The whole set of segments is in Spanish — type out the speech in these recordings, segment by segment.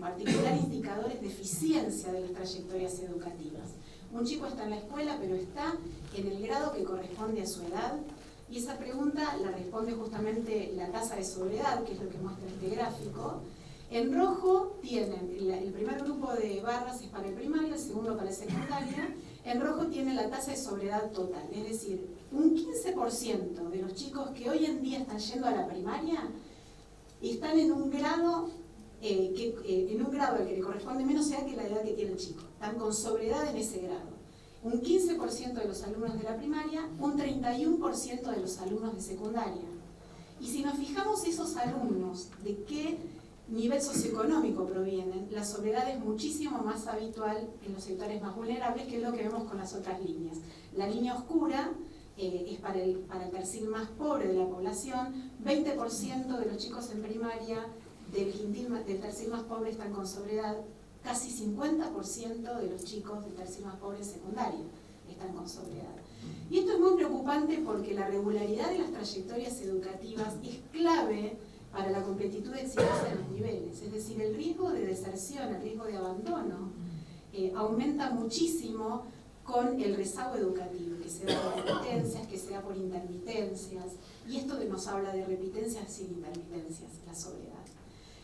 particular indicadores de eficiencia de las trayectorias educativas. Un chico está en la escuela, pero está en el grado que corresponde a su edad, y esa pregunta la responde justamente la tasa de sobriedad, que es lo que muestra este gráfico. En rojo tienen, el primer grupo de barras es para el primario, el segundo para el secundario. En rojo tiene la tasa de sobriedad total, es decir, un 15% de los chicos que hoy en día están yendo a la primaria están en un grado al que le corresponde menos edad que la edad que tiene el chico. Están con sobriedad en ese grado. Un 15% de los alumnos de la primaria, un 31% de los alumnos de secundaria. Y si nos fijamos esos alumnos, de qué nivel socioeconómico provienen, la sobriedad es muchísimo más habitual en los sectores más vulnerables, que es lo que vemos con las otras líneas. La línea oscura es para el perfil más pobre de la población. 20% de los chicos en primaria del tercio más pobre están con sobriedad. Casi 50% de los chicos del tercio más pobre en secundaria están con sobriedad. Y esto es muy preocupante porque la regularidad de las trayectorias educativas es clave para la completitud de exigencia de los niveles. Es decir, el riesgo de deserción, el riesgo de abandono, aumenta muchísimo con el rezago educativo, que se da por repitencias, que se da por intermitencias, y esto nos habla de repitencias sin intermitencias, la sobriedad.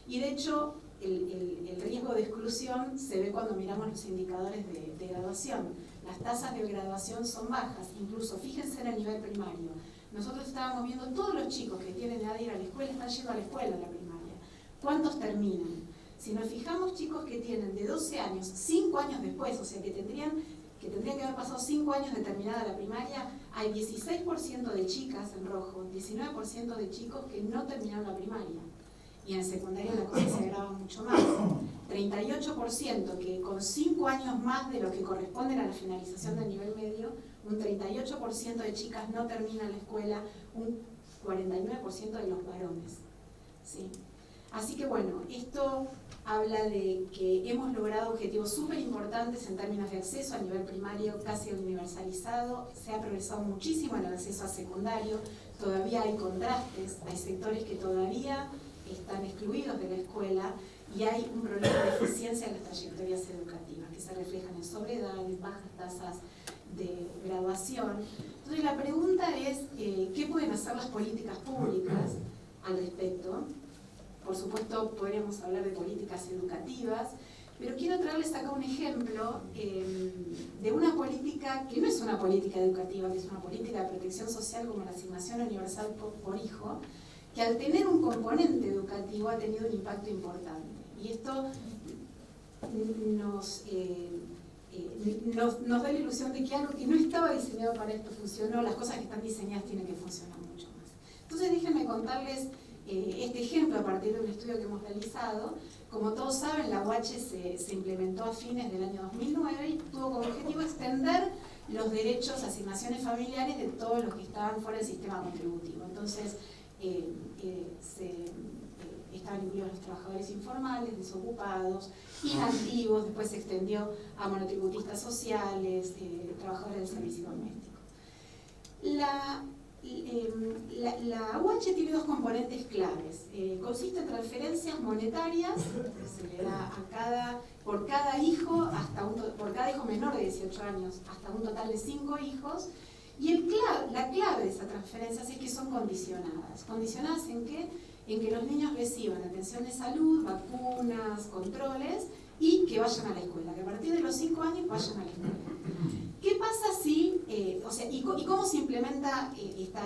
Y de hecho, el riesgo de exclusión se ve cuando miramos los indicadores de graduación. Las tasas de graduación son bajas, incluso fíjense en el nivel primario. Nosotros estábamos viendo todos los chicos que tienen edad de ir a la escuela, están yendo a la escuela en la primaria. ¿Cuántos terminan? Si nos fijamos, chicos que tienen de 12 años, 5 años después, o sea que tendrían que haber pasado 5 años de terminada la primaria, hay 16% de chicas en rojo, 19% de chicos que no terminaron la primaria. Y en secundaria la cosa se agrava mucho más. 38% que con 5 años más de lo que corresponden a la finalización del nivel medio, un 38% de chicas no terminan la escuela, un 49% de los varones. ¿Sí? Así que bueno, esto habla de que hemos logrado objetivos súper importantes en términos de acceso a nivel primario casi universalizado. Se ha progresado muchísimo en el acceso a secundario. Todavía hay contrastes, hay sectores que todavía están excluidos de la escuela y hay un problema de eficiencia en las trayectorias educativas que se reflejan en sobriedad, en bajas tasas de graduación. Entonces la pregunta es, ¿qué pueden hacer las políticas públicas al respecto? Por supuesto, podríamos hablar de políticas educativas, pero quiero traerles acá un ejemplo de una política que no es una política educativa, que es una política de protección social como la asignación universal por hijo, que al tener un componente educativo ha tenido un impacto importante. Y esto nos da la ilusión de que algo que no estaba diseñado para esto funcionó. Las cosas que están diseñadas tienen que funcionar mucho más. Entonces déjenme contarles este ejemplo a partir de un estudio que hemos realizado. Como todos saben, la UH se implementó a fines del año 2009 y tuvo como objetivo extender los derechos, asignaciones familiares de todos los que estaban fuera del sistema contributivo. Entonces, estaban incluidos los trabajadores informales, desocupados, inactivos, después se extendió a monotributistas sociales, trabajadores del servicio doméstico. La UH tiene dos componentes claves. Consiste en transferencias monetarias, que se le da por cada hijo menor de 18 años, hasta un total de 5 hijos. Y la clave de esas transferencias es que son condicionadas. ¿Condicionadas en qué? En que los niños reciban atención de salud, vacunas, controles y que vayan a la escuela, que a partir de los 5 años vayan a la escuela. ¿Qué pasa si, y cómo se implementa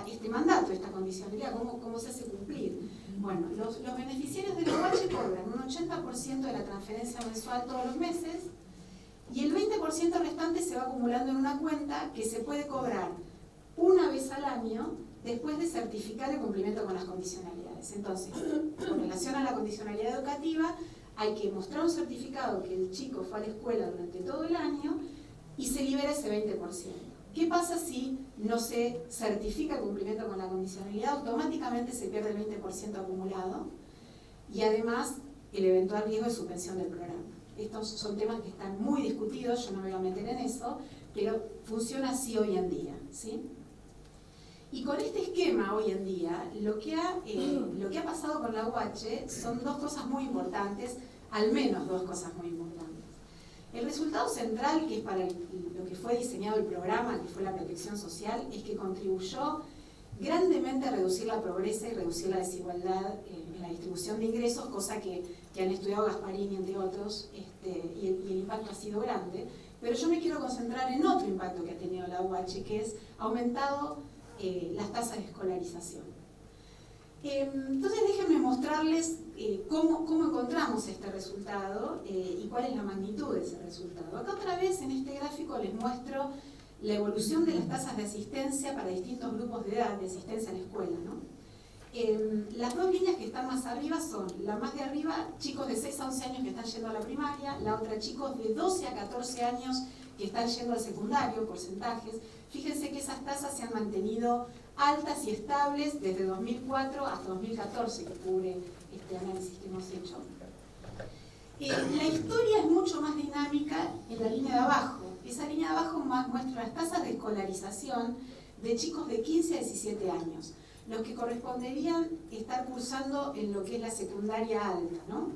este mandato, esta condicionalidad, cómo se hace cumplir? Bueno, los beneficiarios de la UH cobran un 80% de la transferencia mensual todos los meses y el 20% restante se va acumulando en una cuenta que se puede cobrar una vez al año después de certificar el cumplimiento con las condicionalidades. Entonces, con relación a la condicionalidad educativa, hay que mostrar un certificado que el chico fue a la escuela durante todo el año y se libera ese 20%. ¿Qué pasa si no se certifica el cumplimiento con la condicionalidad? Automáticamente se pierde el 20% acumulado y además el eventual riesgo de suspensión del programa. Estos son temas que están muy discutidos, yo no me voy a meter en eso, pero funciona así hoy en día, ¿sí? Y con este esquema hoy en día, lo que ha pasado con la UH son dos cosas muy importantes, al menos dos cosas muy importantes. El resultado central, que es para lo que fue diseñado el programa, que fue la protección social, es que contribuyó grandemente a reducir la pobreza y reducir la desigualdad en la distribución de ingresos, cosa que han estudiado Gasparini, entre otros, y el impacto ha sido grande. Pero yo me quiero concentrar en otro impacto que ha tenido la UH, que es aumentado las tasas de escolarización. Entonces déjenme mostrarles cómo encontramos este resultado y cuál es la magnitud de ese resultado. Acá otra vez en este gráfico les muestro la evolución de las tasas de asistencia para distintos grupos de edad de asistencia a la escuela, ¿no? Las dos líneas que están más arriba son, la más de arriba, chicos de 6 a 11 años que están yendo a la primaria, la otra chicos de 12 a 14 años que están yendo al secundario, porcentajes. Fíjense que esas tasas se han mantenido altas y estables desde 2004 hasta 2014, que cubre este análisis que hemos hecho. La historia es mucho más dinámica en la línea de abajo. Esa línea de abajo muestra las tasas de escolarización de chicos de 15 a 17 años, los que corresponderían estar cursando en lo que es la secundaria alta, ¿no?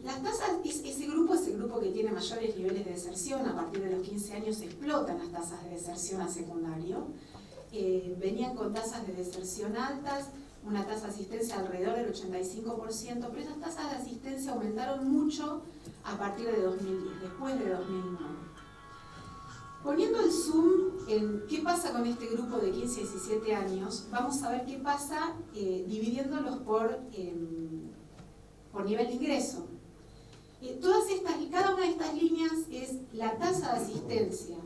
Las tasas, ese grupo es el grupo que tiene mayores niveles de deserción. A partir de los 15 años se explotan las tasas de deserción a secundario. Venían con tasas de deserción altas, una tasa de asistencia alrededor del 85%, pero esas tasas de asistencia aumentaron mucho a partir de 2010, después de 2009. Poniendo el zoom en qué pasa con este grupo de 15 a 17 años, vamos a ver qué pasa dividiéndolos por nivel de ingreso. Cada una de estas líneas es la tasa de asistencia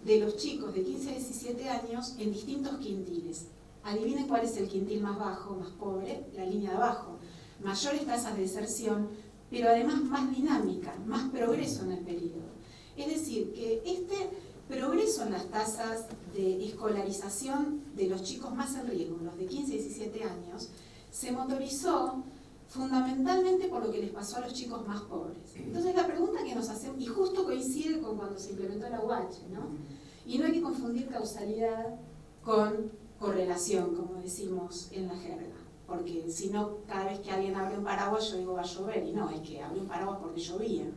de los chicos de 15 a 17 años en distintos quintiles. Adivinen cuál es el quintil más bajo, más pobre, la línea de abajo. Mayores tasas de deserción, pero además más dinámica, más progreso en el periodo. Es decir, que este progreso en las tasas de escolarización de los chicos más en riesgo, los de 15 a 17 años, se motorizó fundamentalmente por lo que les pasó a los chicos más pobres. Entonces la pregunta que nos hacemos, y justo coincide con cuando se implementó la UH, ¿no? Y no hay que confundir causalidad con correlación, como decimos en la jerga, porque si no, cada vez que alguien abre un paraguas yo digo va a llover, y no, es que abre un paraguas porque llovía.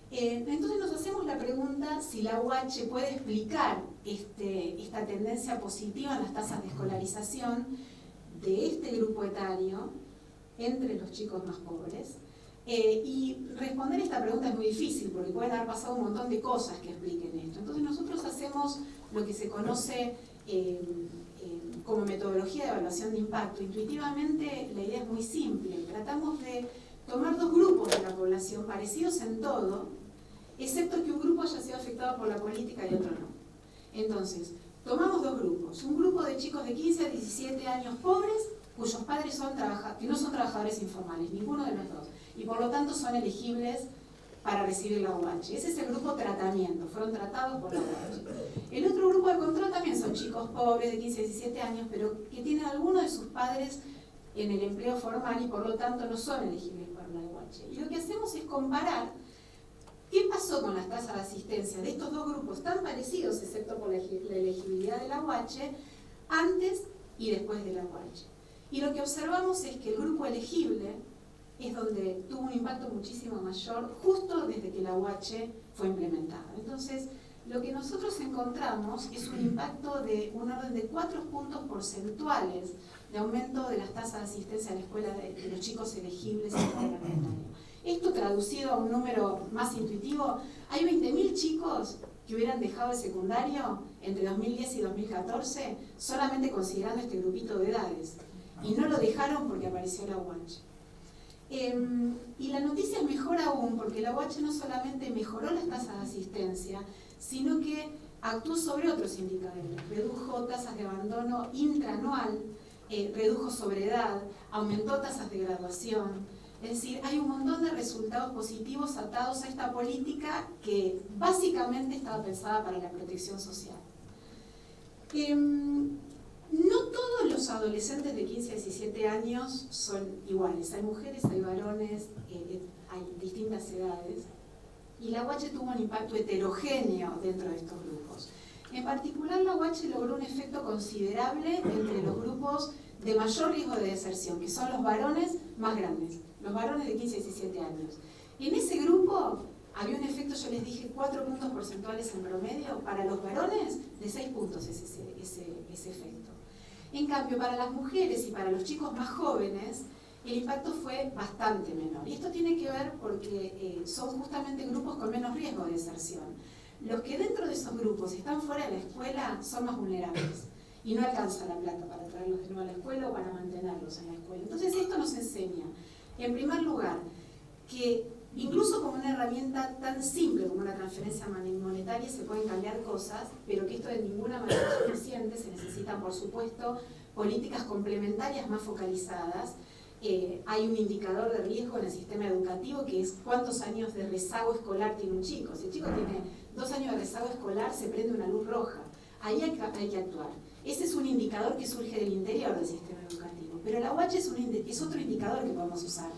Entonces nos hacemos la pregunta si la UH puede explicar esta tendencia positiva en las tasas de escolarización de este grupo etario entre los chicos más pobres. Y responder esta pregunta es muy difícil porque pueden haber pasado un montón de cosas que expliquen esto. Entonces nosotros hacemos lo que se conoce como metodología de evaluación de impacto. Intuitivamente la idea es muy simple. Tratamos de tomar dos grupos de la población parecidos en todo, excepto que un grupo haya sido afectado por la política y otro no. Entonces, tomamos dos grupos. Un grupo de chicos de 15 a 17 años pobres, cuyos padres que no son trabajadores informales, ninguno de los dos, y por lo tanto son elegibles para recibir la UH. Ese es el grupo tratamiento, fueron tratados por la UH. El otro grupo de control también son chicos pobres de 15 a 17 años, pero que tienen alguno de sus padres en el empleo formal y por lo tanto no son elegibles para la UH. Y lo que hacemos es comparar qué pasó con las tasas de asistencia de estos dos grupos tan parecidos, excepto por la elegibilidad de la UH, antes y después de la UH. Y lo que observamos es que el grupo elegible es donde tuvo un impacto muchísimo mayor justo desde que la UH fue implementada. Entonces, lo que nosotros encontramos es un impacto de un orden de 4 puntos porcentuales de aumento de las tasas de asistencia a la escuela de los chicos elegibles en el parlamentario. Esto traducido a un número más intuitivo, hay 20.000 chicos que hubieran dejado el secundario entre 2010 y 2014 solamente considerando este grupito de edades. Y no lo dejaron porque apareció la UH. Y la noticia es mejor aún porque la UH no solamente mejoró las tasas de asistencia, sino que actuó sobre otros indicadores. Redujo tasas de abandono intraanual, redujo sobredad, aumentó tasas de graduación. Es decir, hay un montón de resultados positivos atados a esta política que básicamente estaba pensada para la protección social. No todos los adolescentes de 15 a 17 años son iguales. Hay mujeres, hay varones, hay distintas edades. Y la UH tuvo un impacto heterogéneo dentro de estos grupos. En particular, la UH logró un efecto considerable entre los grupos de mayor riesgo de deserción, que son los varones más grandes, los varones de 15 a 17 años. En ese grupo había un efecto, yo les dije, 4 puntos porcentuales en promedio, para los varones de 6 puntos ese efecto. En cambio, para las mujeres y para los chicos más jóvenes, el impacto fue bastante menor. Y esto tiene que ver porque son justamente grupos con menos riesgo de deserción. Los que dentro de esos grupos están fuera de la escuela son más vulnerables y no alcanza la plata para traerlos de nuevo a la escuela o para mantenerlos en la escuela. Entonces esto nos enseña, en primer lugar, que incluso con una herramienta tan simple como una transferencia monetaria se pueden cambiar cosas, pero que esto de ninguna manera es suficiente. Se necesitan, por supuesto, políticas complementarias más focalizadas. Hay un indicador de riesgo en el sistema educativo que es cuántos años de rezago escolar tiene un chico. Si el chico tiene 2 años de rezago escolar, se prende una luz roja. Ahí hay que actuar. Ese es un indicador que surge del interior del sistema educativo. Pero la UH es otro indicador que podemos usar.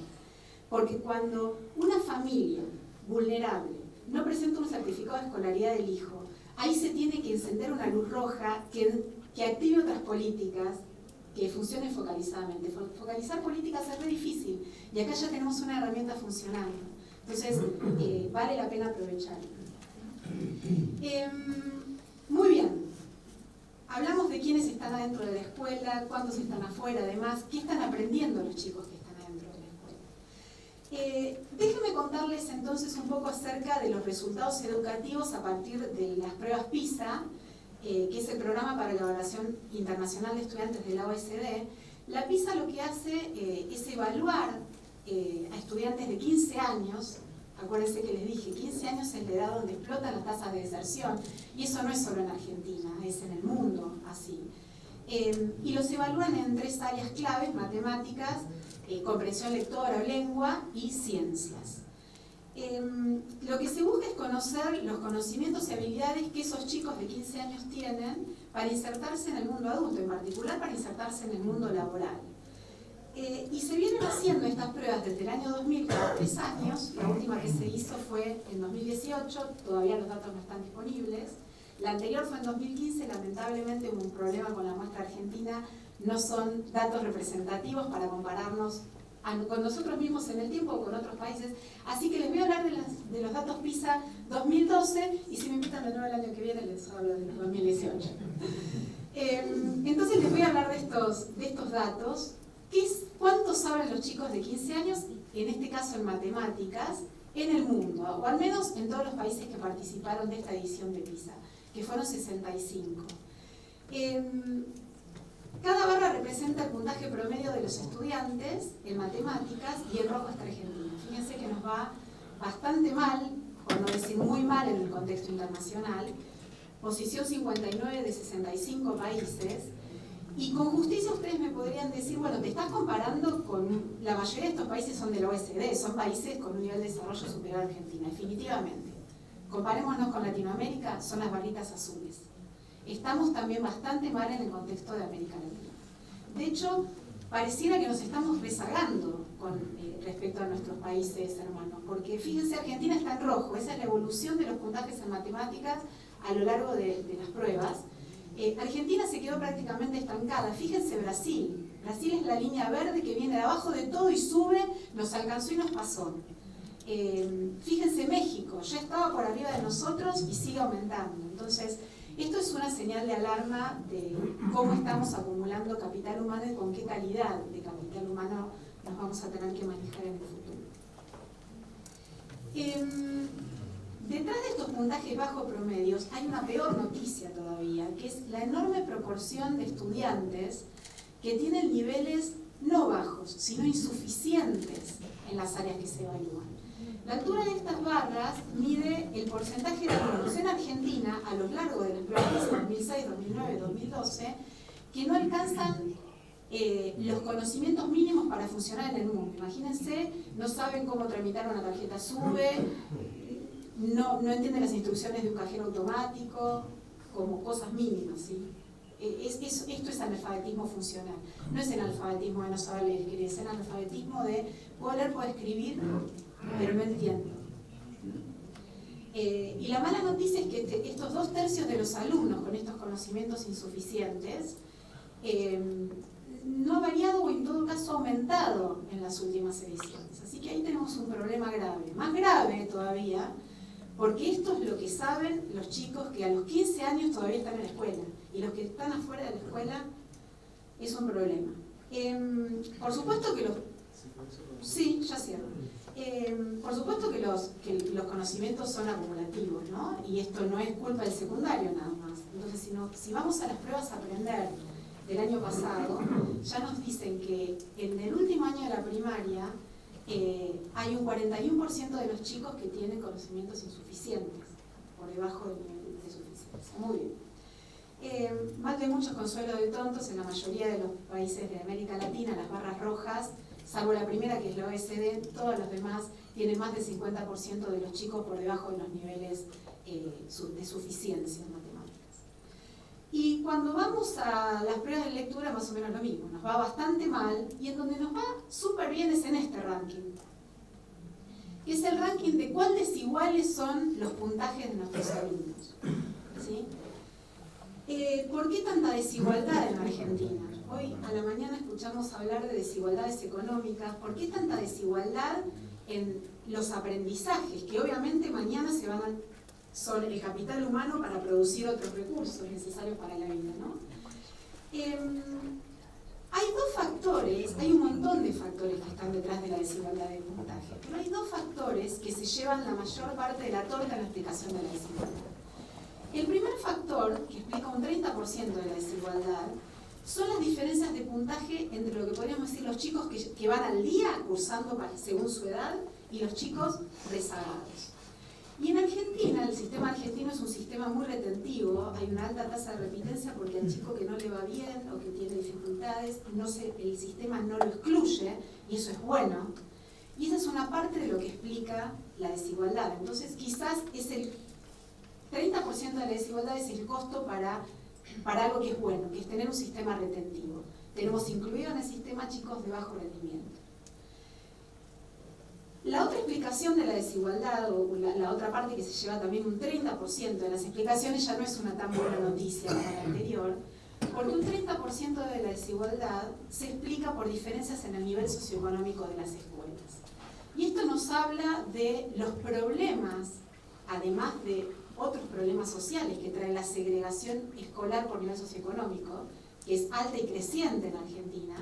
Porque cuando una familia vulnerable no presenta un certificado de escolaridad del hijo, ahí se tiene que encender una luz roja que active otras políticas que funcionen focalizadamente. Focalizar políticas es muy difícil y acá ya tenemos una herramienta funcionando. Entonces, vale la pena aprovecharla. Muy bien. Hablamos de quiénes están adentro de la escuela, cuántos están afuera, además, qué están aprendiendo los chicos que están adentro de la escuela. Déjenme contarles entonces un poco acerca de los resultados educativos a partir de las pruebas PISA, que es el Programa para la Evaluación Internacional de Estudiantes de la OECD. La PISA lo que hace es evaluar a estudiantes de 15 años. Acuérdense que les dije, 15 años es la edad donde explotan las tasas de deserción, y eso no es solo en Argentina, es en el mundo así. Y los evalúan en 3 áreas claves: matemáticas, comprensión lectora o lengua y ciencias. Lo que se busca es conocer los conocimientos y habilidades que esos chicos de 15 años tienen para insertarse en el mundo adulto, en particular para insertarse en el mundo laboral. Y se vienen haciendo estas pruebas desde el año 2000, cada 3 años. La última que se hizo fue en 2018, todavía los datos no están disponibles. La anterior fue en 2015, lamentablemente hubo un problema con la muestra argentina, no son datos representativos para compararnos con nosotros mismos en el tiempo o con otros países. Así que les voy a hablar de los datos PISA 2012 y si me invitan de nuevo el año que viene les hablo de los 2018. Entonces les voy a hablar de estos datos. ¿Cuánto saben los chicos de 15 años, en este caso en matemáticas, en el mundo? O al menos en todos los países que participaron de esta edición de PISA, que fueron 65. Cada barra representa el puntaje promedio de los estudiantes en matemáticas y en rojo está Argentina. Fíjense que nos va bastante mal, por no decir muy mal en el contexto internacional. Posición 59 de 65 países. Y con justicia ustedes me podrían decir, bueno, te estás comparando con... La mayoría de estos países son de la OECD, son países con un nivel de desarrollo superior a Argentina, definitivamente. Comparémonos con Latinoamérica, son las barritas azules. Estamos también bastante mal en el contexto de América Latina. De hecho, pareciera que nos estamos rezagando con respecto a nuestros países hermanos, porque fíjense, Argentina está en rojo, esa es la evolución de los puntajes en matemáticas a lo largo de las pruebas. Argentina se quedó prácticamente estancada. Fíjense Brasil. Brasil es la línea verde que viene de abajo de todo y sube, nos alcanzó y nos pasó. Fíjense México, ya estaba por arriba de nosotros y sigue aumentando. Entonces, esto es una señal de alarma de cómo estamos acumulando capital humano y con qué calidad de capital humano nos vamos a tener que manejar en el futuro. Detrás de estos puntajes bajo promedios hay una peor noticia todavía, que es la enorme proporción de estudiantes que tienen niveles no bajos, sino insuficientes en las áreas que se evalúan. La altura de estas barras mide el porcentaje de alumnos en Argentina a lo largo de las pruebas de 2006, 2009, 2012, que no alcanzan los conocimientos mínimos para funcionar en el mundo. Imagínense, no saben cómo tramitar una tarjeta SUBE, no entienden las instrucciones de un cajero automático, como cosas mínimas, ¿sí? Esto es analfabetismo funcional. No es el analfabetismo de no saber leer y escribir, es el analfabetismo de puedo leer, puedo escribir, pero no entiendo. Y la mala noticia es que estos 2/3 de los alumnos con estos conocimientos insuficientes no ha variado o en todo caso ha aumentado en las últimas ediciones. Así que ahí tenemos un problema grave. Más grave todavía, porque esto es lo que saben los chicos que a los 15 años todavía están en la escuela. Y los que están afuera de la escuela es un problema. Por supuesto que los... Sí, ya cierro. Por supuesto que los conocimientos son acumulativos, ¿no? Y esto no es culpa del secundario nada más. Entonces, si vamos a las pruebas a aprender del año pasado, ya nos dicen que en el último año de la primaria hay un 41% de los chicos que tienen conocimientos insuficientes, por debajo del nivel de suficiencia. Muy bien. Mal de muchos consuelo de tontos, en la mayoría de los países de América Latina, las barras rojas, salvo la primera que es la OECD, todos los demás tienen más del 50% de los chicos por debajo de los niveles de suficiencia en matemáticas. Y cuando vamos a las pruebas de lectura, más o menos lo mismo, nos va bastante mal, y en donde nos va súper bien es en este ranking, que es el ranking de cuán desiguales son los puntajes de nuestros alumnos. ¿Sí? ¿Por qué tanta desigualdad en Argentina? Hoy a la mañana escuchamos hablar de desigualdades económicas. ¿Por qué tanta desigualdad en los aprendizajes? Que obviamente mañana son el capital humano para producir otros recursos necesarios para la vida, ¿no? Hay dos factores, hay un montón de factores que están detrás de la desigualdad de puntaje, pero hay dos factores que se llevan la mayor parte de la torta en la explicación de la desigualdad. El primer factor, que explica un 30% de la desigualdad, son las diferencias de puntaje entre lo que podríamos decir los chicos que van al día cursando según su edad y los chicos rezagados. Y en Argentina, el sistema argentino es un sistema muy retentivo, hay una alta tasa de repitencia porque al chico que no le va bien o que tiene dificultades, el sistema no lo excluye, y eso es bueno. Y esa es una parte de lo que explica la desigualdad. Entonces quizás es el 30% de la desigualdad es el costo para algo que es bueno, que es tener un sistema retentivo. Tenemos incluido en el sistema chicos de bajo rendimiento. La otra explicación de la desigualdad, o la otra parte que se lleva también un 30% de las explicaciones, ya no es una tan buena noticia como la anterior, porque un 30% de la desigualdad se explica por diferencias en el nivel socioeconómico de las escuelas. Y esto nos habla de los problemas, además de otros problemas sociales que trae la segregación escolar por nivel socioeconómico, que es alta y creciente en Argentina.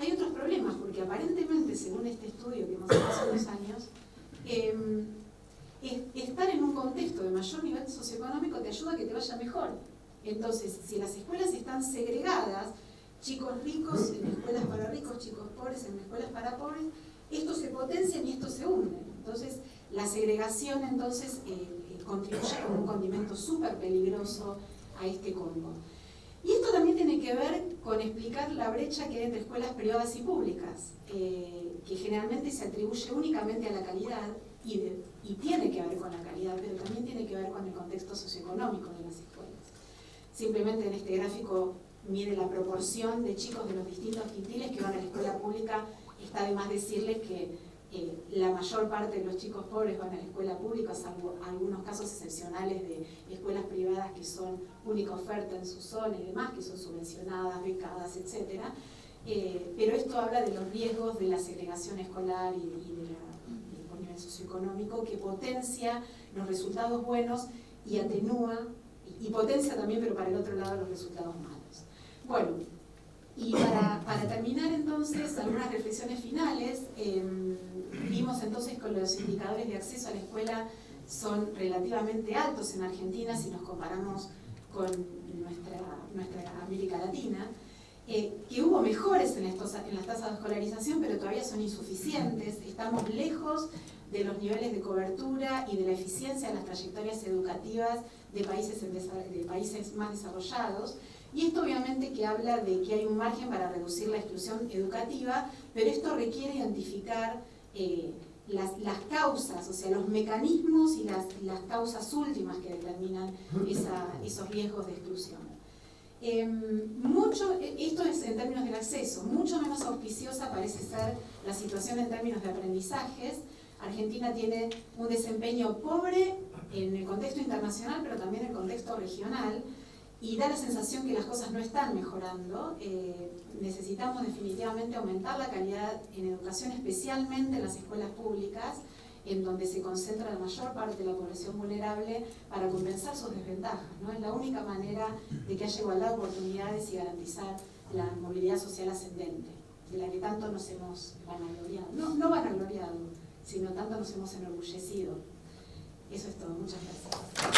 Hay otros problemas, porque aparentemente, según este estudio que hemos hecho hace unos años, estar en un contexto de mayor nivel socioeconómico te ayuda a que te vaya mejor. Entonces, si las escuelas están segregadas, chicos ricos en escuelas para ricos, chicos pobres en escuelas para pobres, esto se potencia y esto se hunde. Entonces, la segregación entonces contribuye como un condimento súper peligroso a este combo. Y esto también tiene que ver con explicar la brecha que hay entre escuelas privadas y públicas, que generalmente se atribuye únicamente a la calidad y tiene que ver con la calidad, pero también tiene que ver con el contexto socioeconómico de las escuelas. Simplemente en este gráfico mide la proporción de chicos de los distintos quintiles que van a la escuela pública. Está de más decirles que la mayor parte de los chicos pobres van a la escuela pública, salvo algunos casos excepcionales de escuelas privadas que son única oferta en su zona y demás, que son subvencionadas, becadas, etc. Pero esto habla de los riesgos de la segregación escolar y del nivel socioeconómico, que potencia los resultados buenos y atenúa, y potencia también, pero para el otro lado, los resultados malos. Bueno, y para terminar entonces, algunas reflexiones finales. Vimos entonces que los indicadores de acceso a la escuela son relativamente altos en Argentina si nos comparamos con nuestra América Latina, que hubo mejores en las tasas de escolarización, pero todavía son insuficientes. Estamos lejos de los niveles de cobertura y de la eficiencia de las trayectorias educativas de países más desarrollados. Y esto obviamente que habla de que hay un margen para reducir la exclusión educativa, pero esto requiere identificar las causas, o sea, los mecanismos y las causas últimas que determinan esos riesgos de exclusión. Esto es en términos del acceso. Mucho menos auspiciosa parece ser la situación en términos de aprendizajes. Argentina tiene un desempeño pobre en el contexto internacional, pero también en el contexto regional. y da la sensación que las cosas no están mejorando. Necesitamos definitivamente aumentar la calidad en educación, especialmente en las escuelas públicas, en donde se concentra la mayor parte de la población vulnerable, para compensar sus desventajas, ¿no? Es la única manera de que haya igualdad de oportunidades y garantizar la movilidad social ascendente, de la que tanto nos hemos vanagloriado. No vanagloriado, sino tanto nos hemos enorgullecido. Eso es todo. Muchas gracias.